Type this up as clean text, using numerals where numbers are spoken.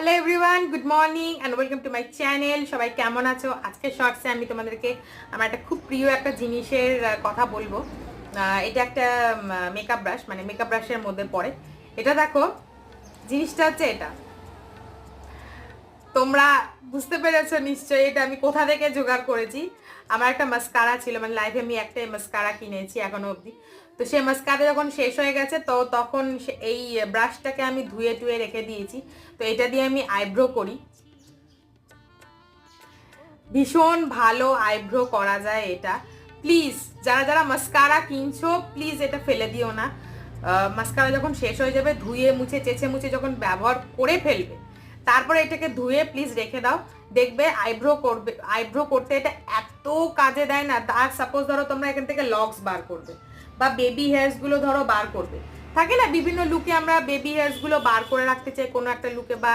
Hello everyone, good morning and welcome to my channel. সবাই কেমন আছো? আজকে শর্টসে আমি তোমাদেরকে আমার একটা খুব প্রিয় একটা জিনিসের কথা বলবো। এটা একটা মেকআপ ব্রাশ, মানে মেকআপ ব্রাশের মধ্যে পড়ে। এটা দেখো, জিনিসটা হচ্ছে এটা। তোমরা বুঝতে পেরেছো নিশ্চয়ই এটা আমি কোথা থেকে জোগাড় করেছি। আমার একটা মাস্কারা ছিল, মানে লাইফে আমি একটাই মাস্কারা কিনেছি এখনো অবধি। তো সেই মাস্কারা যখন শেষ হয়ে গেছে তো তখন এই ব্রাশটাকে আমি ধুয়ে টুয়ে রেখে দিয়েছি। তো এটা দিয়ে আমি আইব্রো করি। ভীষণ ভালো আইব্রো করা যায় এটা। প্লিজ যারা যারা মাস্কারা কিনছো, প্লিজ এটা ফেলে দিও না। মাস্কারা যখন শেষ হয়ে যাবে, ধুয়ে মুছে চেঁচে মুছে যখন ব্যবহার করে ফেলবে, তারপরে এটাকে ধুয়ে প্লিজ রেখে দাও। দেখবে আইব্রো করতে এটা এত কাজে দেয় না। তার সাপোজ ধরো তোমরা এখান থেকে লকস বার করবে বা বেবি হেয়ার্সগুলো ধরো বার করবে, থাকে না বিভিন্ন লুকে আমরা বেবি হেয়ার্সগুলো বার করে রাখতে চাই কোনো একটা লুকে, বা